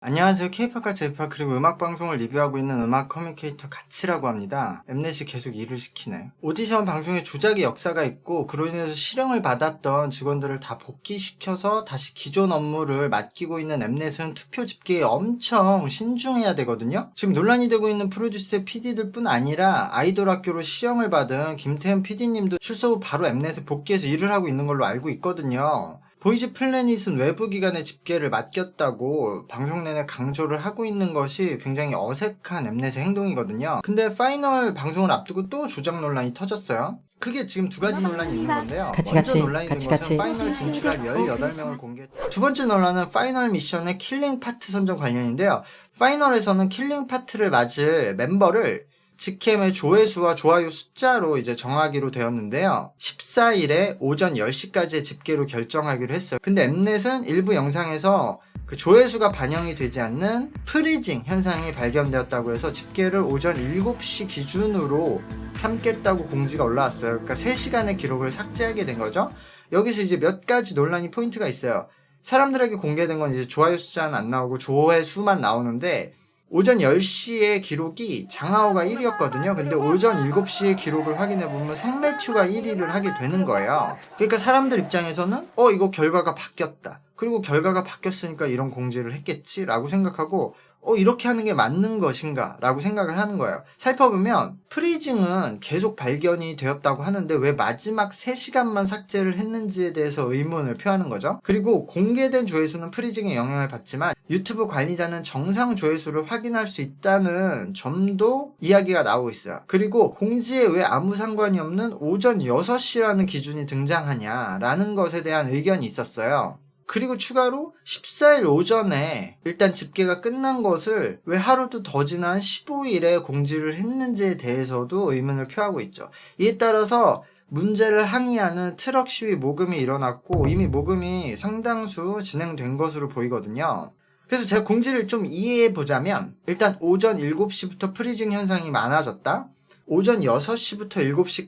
안녕하세요. K-팝과 J-팝 그리고 음악방송을 리뷰하고 있는 음악 커뮤니케이터 가치라고 합니다. 엠넷이 계속 일을 시키네. 오디션 방송에 조작의 역사가 있고 그로 인해서 실형을 받았던 직원들을 다 복귀시켜서 다시 기존 업무를 맡기고 있는 엠넷은 투표 집계에 엄청 신중해야 되거든요. 지금 논란이 되고 있는 프로듀스의 PD들 뿐 아니라 아이돌 학교로 실형을 받은 김태현 PD님도 출소 후 바로 엠넷에 복귀해서 일을 하고 있는 걸로 알고 있거든요. 보이즈 플래닛은 외부 기관의 집계를 맡겼다고 방송 내내 강조를 하고 있는 것이 굉장히 어색한 엠넷의 행동이거든요. 근데 파이널 방송을 앞두고 또 조작 논란이 터졌어요. 크게 지금 두 가지 논란이 있는 건데요. 먼저 논란이 된 것은 파이널 진출할 18명을 공개했다. 두 번째 논란은 파이널 미션의 킬링 파트 선정 관련인데요. 파이널에서는 킬링 파트를 맞을 멤버를 직캠의 조회수와 좋아요 숫자로 이제 정하기로 되었는데요. 14일에 오전 10시까지의 집계로 결정하기로 했어요. 근데 엠넷은 일부 영상에서 그 조회수가 반영이 되지 않는 프리징 현상이 발견되었다고 해서 집계를 오전 7시 기준으로 삼겠다고 공지가 올라왔어요. 그러니까 3시간의 기록을 삭제하게 된 거죠. 여기서 이제 몇 가지 논란이 포인트가 있어요. 사람들에게 공개된 건 이제 좋아요 숫자는 안 나오고 조회수만 나오는데 오전 10시의 기록이 장하오가 1위였거든요. 근데 오전 7시의 기록을 확인해보면 성매튜가 1위를 하게 되는 거예요. 그러니까 사람들 입장에서는 이거 결과가 바뀌었다. 그리고 결과가 바뀌었으니까 이런 공지를 했겠지 라고 생각하고 이렇게 하는 게 맞는 것인가 라고 생각을 하는 거예요. 살펴보면 프리징은 계속 발견이 되었다고 하는데 왜 마지막 3시간만 삭제를 했는지에 대해서 의문을 표하는 거죠. 그리고 공개된 조회수는 프리징의 영향을 받지만 유튜브 관리자는 정상 조회수를 확인할 수 있다는 점도 이야기가 나오고 있어요. 그리고 공지에 왜 아무 상관이 없는 오전 6시라는 기준이 등장하냐라는 것에 대한 의견이 있었어요. 그리고 추가로 14일 오전에 일단 집계가 끝난 것을 왜 하루도 더 지난 15일에 공지를 했는지에 대해서도 의문을 표하고 있죠. 이에 따라서 문제를 항의하는 트럭 시위 모금이 일어났고 이미 모금이 상당수 진행된 것으로 보이거든요. 그래서 제가 공지를 좀 이해해보자면 일단 오전 7시부터 프리징 현상이 많아졌다. 오전 6시부터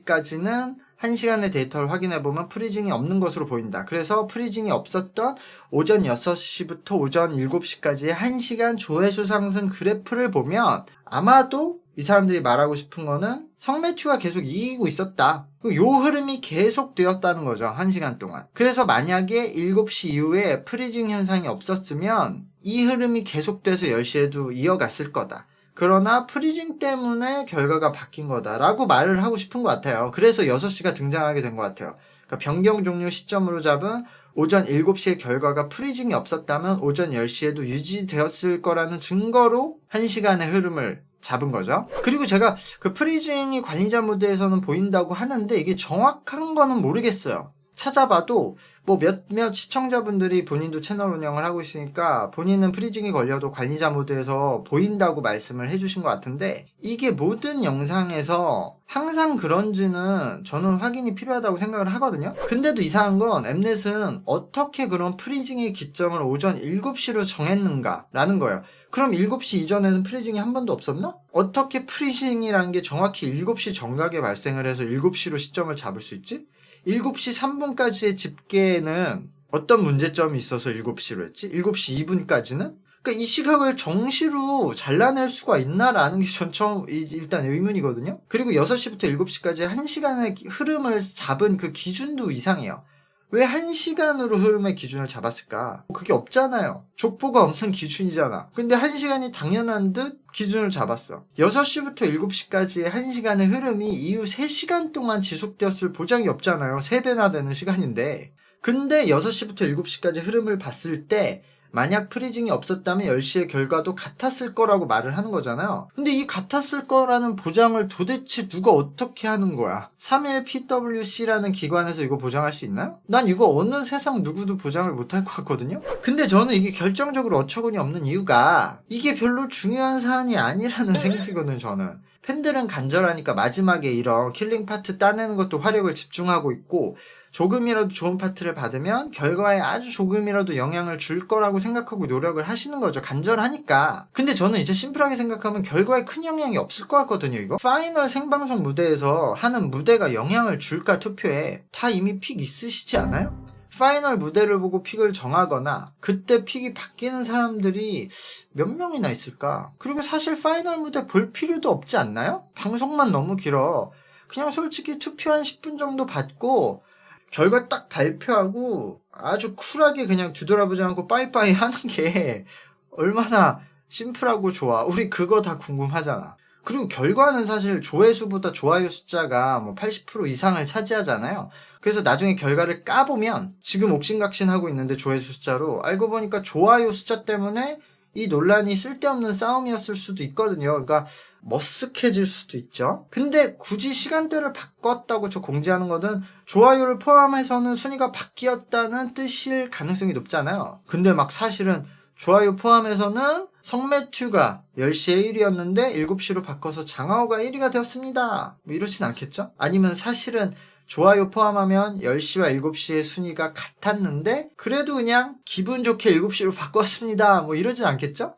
7시까지는 1시간의 데이터를 확인해보면 프리징이 없는 것으로 보인다. 그래서 프리징이 없었던 오전 6시부터 오전 7시까지의 1시간 조회수 상승 그래프를 보면 아마도 이 사람들이 말하고 싶은 거는 성매튜가 계속 이기고 있었다. 요 흐름이 계속되었다는 거죠. 1시간 동안. 그래서 만약에 7시 이후에 프리징 현상이 없었으면 이 흐름이 계속돼서 10시에도 이어갔을 거다. 그러나 프리징 때문에 결과가 바뀐 거다라고 말을 하고 싶은 것 같아요. 그래서 6시가 등장하게 된 것 같아요. 그러니까 변경 종료 시점으로 잡은 오전 7시의 결과가 프리징이 없었다면 오전 10시에도 유지되었을 거라는 증거로 1시간의 흐름을 잡은 거죠. 그리고 제가 그 프리징이 관리자 무대에서는 보인다고 하는데 이게 정확한 거는 모르겠어요. 찾아봐도 몇몇 시청자분들이 본인도 채널 운영을 하고 있으니까 본인은 프리징이 걸려도 관리자 모드에서 보인다고 말씀을 해주신 것 같은데 이게 모든 영상에서 항상 그런지는 저는 확인이 필요하다고 생각을 하거든요. 근데도 이상한 건 엠넷은 어떻게 그런 프리징의 기점을 오전 7시로 정했는가 라는 거예요. 그럼 7시 이전에는 프리징이 한 번도 없었나? 어떻게 프리징이라는 게 정확히 7시 정각에 발생을 해서 7시로 시점을 잡을 수 있지? 7시 3분까지의 집계는 어떤 문제점이 있어서 7시로 했지? 7시 2분까지는? 그러니까 이 시각을 정시로 잘라낼 수가 있나라는 게 전 처음 일단 의문이거든요. 그리고 6시부터 7시까지 1시간의 흐름을 잡은 그 기준도 이상해요. 왜 1시간으로 흐름의 기준을 잡았을까? 그게 없잖아요. 족보가 없는 기준이잖아. 근데 1시간이 당연한 듯 기준을 잡았어. 6시부터 7시까지의 1시간의 흐름이 이후 3시간 동안 지속되었을 보장이 없잖아요. 3배나 되는 시간인데. 근데 6시부터 7시까지 흐름을 봤을 때 만약 프리징이 없었다면 10시의 결과도 같았을 거라고 말을 하는 거잖아요. 근데 이 같았을 거라는 보장을 도대체 누가 어떻게 하는 거야? 3일 PwC라는 기관에서 이거 보장할 수 있나요? 난 이거 어느 세상 누구도 보장을 못할 것 같거든요? 근데 저는 이게 결정적으로 어처구니 없는 이유가 이게 별로 중요한 사안이 아니라는 생각이거든요, 저는. 팬들은 간절하니까 마지막에 이런 킬링 파트 따내는 것도 화력을 집중하고 있고 조금이라도 좋은 파트를 받으면 결과에 아주 조금이라도 영향을 줄 거라고 생각하고 노력을 하시는 거죠. 간절하니까. 근데 저는 이제 심플하게 생각하면 결과에 큰 영향이 없을 것 같거든요, 이거. 파이널 생방송 무대에서 하는 무대가 영향을 줄까 투표에 다 이미 픽 있으시지 않아요? 파이널 무대를 보고 픽을 정하거나 그때 픽이 바뀌는 사람들이 몇 명이나 있을까? 그리고 사실 파이널 무대 볼 필요도 없지 않나요? 방송만 너무 길어. 그냥 솔직히 투표 한 10분 정도 받고 결과 딱 발표하고 아주 쿨하게 그냥 뒤돌아보지 않고 빠이빠이 하는 게 얼마나 심플하고 좋아. 우리 그거 다 궁금하잖아. 그리고 결과는 사실 조회수보다 좋아요 숫자가 뭐 80% 이상을 차지하잖아요. 그래서 나중에 결과를 까보면 지금 옥신각신하고 있는데 조회수 숫자로 알고 보니까 좋아요 숫자 때문에 이 논란이 쓸데없는 싸움이었을 수도 있거든요. 그러니까 머쓱해질 수도 있죠. 근데 굳이 시간대를 바꿨다고 저 공지하는 거는 좋아요를 포함해서는 순위가 바뀌었다는 뜻일 가능성이 높잖아요. 근데 막 사실은 좋아요 포함해서는 성매튜가 10시에 1위였는데 7시로 바꿔서 장하오가 1위가 되었습니다. 뭐 이러진 않겠죠? 아니면 사실은 좋아요 포함하면 10시와 7시의 순위가 같았는데 그래도 그냥 기분 좋게 7시로 바꿨습니다. 뭐 이러진 않겠죠?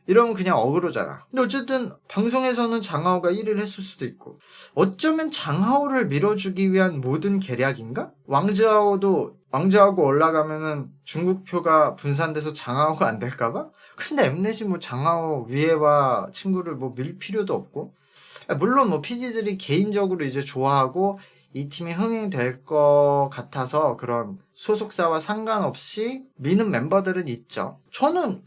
이러면 그냥 어그로잖아. 근데 어쨌든 방송에서는 장하오가 1위를 했을 수도 있고 어쩌면 장하오를 밀어주기 위한 모든 계략인가? 왕즈하고 올라가면은 중국표가 분산돼서 장하오가 안 될까봐? 근데 엠넷이 뭐 장하오 위에와 친구를 뭐 밀 필요도 없고 물론 뭐 PD들이 개인적으로 이제 좋아하고 이 팀이 흥행될 것 같아서 그런 소속사와 상관없이 미는 멤버들은 있죠. 저는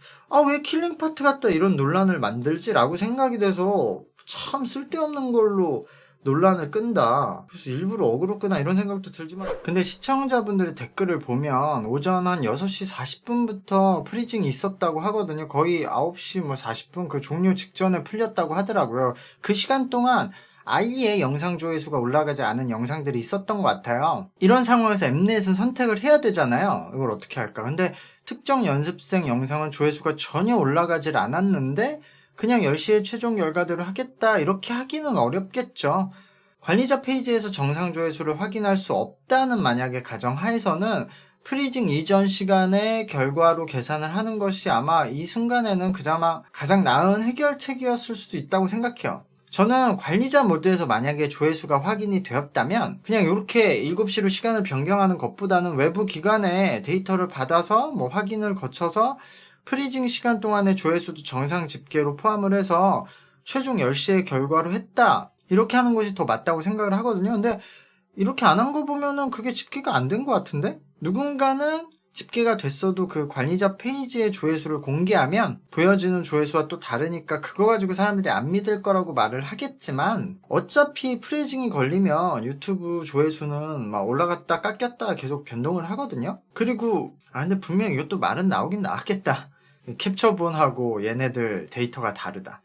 왜 킬링 파트 같다 이런 논란을 만들지라고 생각이 돼서 참 쓸데없는 걸로 논란을 끈다. 그래서 일부러 어그로 끄나 이런 생각도 들지만 근데 시청자분들의 댓글을 보면 오전 한 6시 40분부터 프리징이 있었다고 하거든요. 거의 9시 뭐 40분 그 종료 직전에 풀렸다고 하더라고요. 그 시간 동안 아예 영상 조회수가 올라가지 않은 영상들이 있었던 것 같아요. 이런 상황에서 엠넷은 선택을 해야 되잖아요. 이걸 어떻게 할까? 근데 특정 연습생 영상은 조회수가 전혀 올라가질 않았는데 그냥 10시에 최종 결과대로 하겠다 이렇게 하기는 어렵겠죠. 관리자 페이지에서 정상 조회수를 확인할 수 없다는 만약의 가정하에서는 프리징 이전 시간의 결과로 계산을 하는 것이 아마 이 순간에는 그나마 가장 나은 해결책이었을 수도 있다고 생각해요. 저는 관리자 모드에서 만약에 조회수가 확인이 되었다면 그냥 이렇게 7시로 시간을 변경하는 것보다는 외부 기관에 데이터를 받아서 뭐 확인을 거쳐서 프리징 시간 동안의 조회수도 정상 집계로 포함을 해서 최종 10시의 결과로 했다. 이렇게 하는 것이 더 맞다고 생각을 하거든요. 근데 이렇게 안 한 거 보면은 그게 집계가 안 된 것 같은데? 누군가는 집계가 됐어도 그 관리자 페이지의 조회수를 공개하면 보여지는 조회수와 또 다르니까 그거 가지고 사람들이 안 믿을 거라고 말을 하겠지만 어차피 프리징이 걸리면 유튜브 조회수는 막 올라갔다 깎였다 계속 변동을 하거든요. 그리고 근데 분명 이것도 말은 나오긴 나왔겠다. 캡처본하고 얘네들 데이터가 다르다.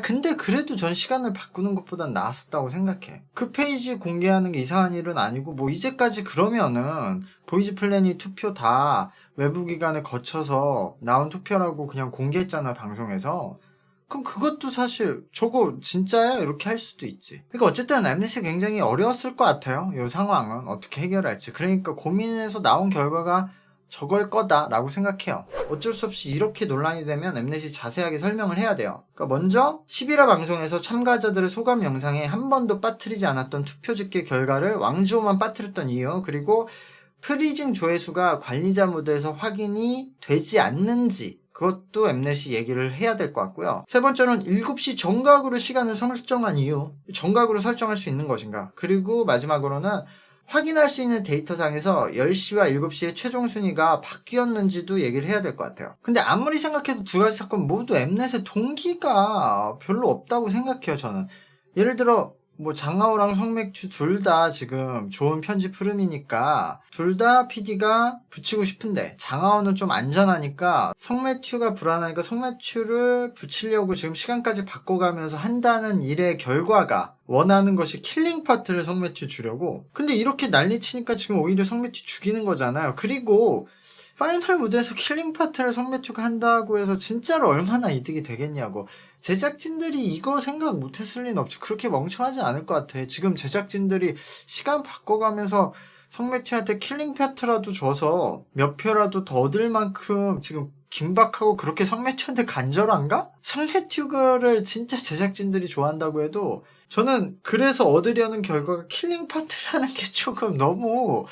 근데 그래도 전 시간을 바꾸는 것보단 나았었다고 생각해. 그 페이지 공개하는 게 이상한 일은 아니고 뭐 이제까지 그러면은 보이즈 플래닛 투표 다 외부 기관에 거쳐서 나온 투표라고 그냥 공개했잖아 방송에서. 그럼 그것도 사실 저거 진짜야? 이렇게 할 수도 있지. 그러니까 어쨌든 엠넷이 굉장히 어려웠을 것 같아요. 이 상황은 어떻게 해결할지. 그러니까 고민해서 나온 결과가 저걸 거다라고 생각해요. 어쩔 수 없이 이렇게 논란이 되면 엠넷이 자세하게 설명을 해야 돼요. 그러니까 먼저 11화 방송에서 참가자들의 소감 영상에 한 번도 빠뜨리지 않았던 투표 집계 결과를 왕지호만 빠뜨렸던 이유, 그리고 프리징 조회수가 관리자 모드에서 확인이 되지 않는지 그것도 엠넷이 얘기를 해야 될 것 같고요. 세 번째는 7시 정각으로 시간을 설정한 이유, 정각으로 설정할 수 있는 것인가. 그리고 마지막으로는 확인할 수 있는 데이터상에서 10시와 7시의 최종 순위가 바뀌었는지도 얘기를 해야 될 것 같아요. 근데 아무리 생각해도 두 가지 사건 모두 엠넷의 동기가 별로 없다고 생각해요, 저는. 예를 들어 뭐 장하오랑 성맥주 둘 다 지금 좋은 편집 흐름이니까 둘 다 PD가 붙이고 싶은데 장하오는 좀 안전하니까 성매튜가 불안하니까 성매튜를 붙이려고 지금 시간까지 바꿔가면서 한다는 일의 결과가 원하는 것이 킬링 파트를 성매튜 주려고. 근데 이렇게 난리치니까 지금 오히려 성매튜 죽이는 거잖아요. 그리고 파이널 무대에서 킬링 파트를 성매튜가 한다고 해서 진짜로 얼마나 이득이 되겠냐고. 제작진들이 이거 생각 못했을 리는 없지. 그렇게 멍청하지 않을 것 같아. 지금 제작진들이 시간 바꿔가면서 성매튜한테 킬링 파트라도 줘서 몇 표라도 더 얻을 만큼 지금 긴박하고 그렇게 성매튜한테 간절한가? 성매튜를 진짜 제작진들이 좋아한다고 해도 저는 그래서 얻으려는 결과가 킬링 파트라는 게 조금 너무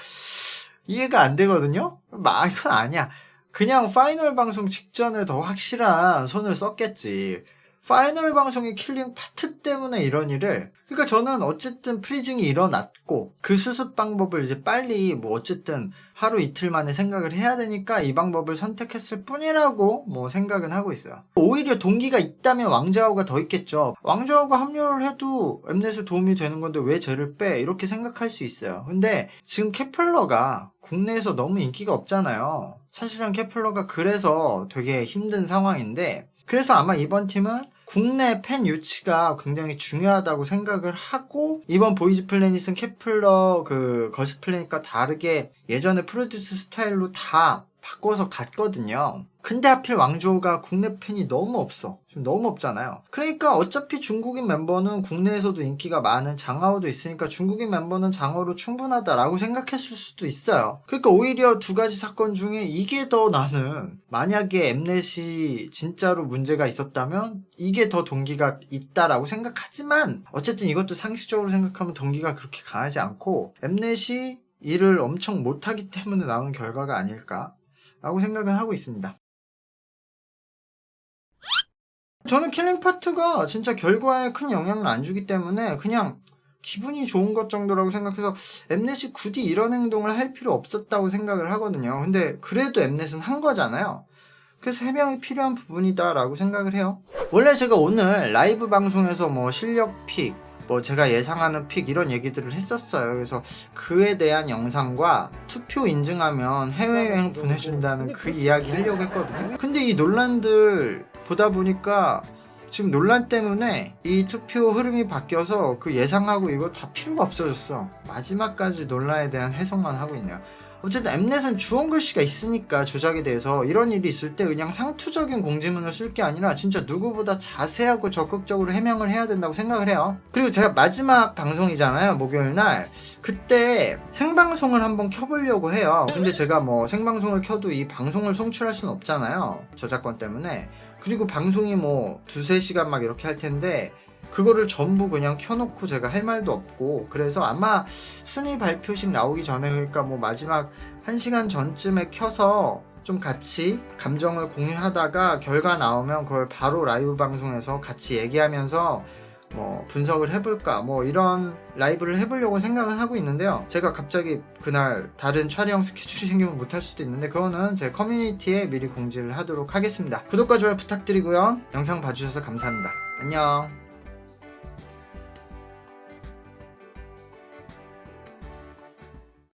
이해가 안 되거든요? 이건 아니야. 그냥 파이널 방송 직전에 더 확실한 손을 썼겠지. 파이널 방송의 킬링 파트 때문에 이런 일을, 그러니까 저는 어쨌든 프리징이 일어났고 그 수습 방법을 이제 빨리 어쨌든 하루 이틀 만에 생각을 해야 되니까 이 방법을 선택했을 뿐이라고 생각은 하고 있어요. 오히려 동기가 있다면 왕좌오가 더 있겠죠. 왕좌오가 합류를 해도 엠넷에 도움이 되는 건데 왜 쟤를 빼? 이렇게 생각할 수 있어요. 근데 지금 케플러가 국내에서 너무 인기가 없잖아요. 사실상 케플러가 그래서 되게 힘든 상황인데, 그래서 아마 이번 팀은 국내 팬 유치가 굉장히 중요하다고 생각을 하고 이번 보이즈 플래닛은 케플러 걸스 플래닛과 다르게 예전에 프로듀스 스타일로 다 바꿔서 갔거든요. 근데 하필 왕조가 국내 팬이 너무 없어. 지금 너무 없잖아요. 그러니까 어차피 중국인 멤버는 국내에서도 인기가 많은 장하오도 있으니까 중국인 멤버는 장하오로 충분하다라고 생각했을 수도 있어요. 그러니까 오히려 두 가지 사건 중에 이게 더 나는, 만약에 엠넷이 진짜로 문제가 있었다면 이게 더 동기가 있다라고 생각하지만 어쨌든 이것도 상식적으로 생각하면 동기가 그렇게 강하지 않고 엠넷이 일을 엄청 못하기 때문에 나온 결과가 아닐까 라고 생각은 하고 있습니다. 저는 킬링 파트가 진짜 결과에 큰 영향을 안 주기 때문에 그냥 기분이 좋은 것 정도라고 생각해서 엠넷이 굳이 이런 행동을 할 필요 없었다고 생각을 하거든요. 근데 그래도 엠넷은 한 거잖아요. 그래서 해명이 필요한 부분이다 라고 생각을 해요. 원래 제가 오늘 라이브 방송에서 실력 픽, 제가 예상하는 픽 이런 얘기들을 했었어요. 그래서 그에 대한 영상과 투표 인증하면 해외여행 보내준다는 그 이야기 하려고 했거든요. 근데 이 논란들 보다 보니까 지금 논란 때문에 이 투표 흐름이 바뀌어서 그 예상하고 이거 다 필요가 없어졌어. 마지막까지 논란에 대한 해석만 하고 있네요. 어쨌든 엠넷은 주원 글씨가 있으니까 조작에 대해서 이런 일이 있을 때 그냥 상투적인 공지문을 쓸 게 아니라 진짜 누구보다 자세하고 적극적으로 해명을 해야 된다고 생각을 해요. 그리고 제가 마지막 방송이잖아요, 목요일날. 그때 생방송을 한번 켜보려고 해요. 근데 제가 생방송을 켜도 이 방송을 송출할 수는 없잖아요, 저작권 때문에. 그리고 방송이 2-3시간 막 이렇게 할 텐데 그거를 전부 그냥 켜놓고 제가 할 말도 없고, 그래서 아마 순위 발표식 나오기 전에, 그러니까 마지막 1시간 전쯤에 켜서 좀 같이 감정을 공유하다가 결과 나오면 그걸 바로 라이브 방송에서 같이 얘기하면서 분석을 해볼까 이런 라이브를 해보려고 생각은 하고 있는데요. 제가 갑자기 그날 다른 촬영 스케줄이 생기면 못할 수도 있는데 그거는 제 커뮤니티에 미리 공지를 하도록 하겠습니다. 구독과 좋아요 부탁드리고요. 영상 봐주셔서 감사합니다. 안녕.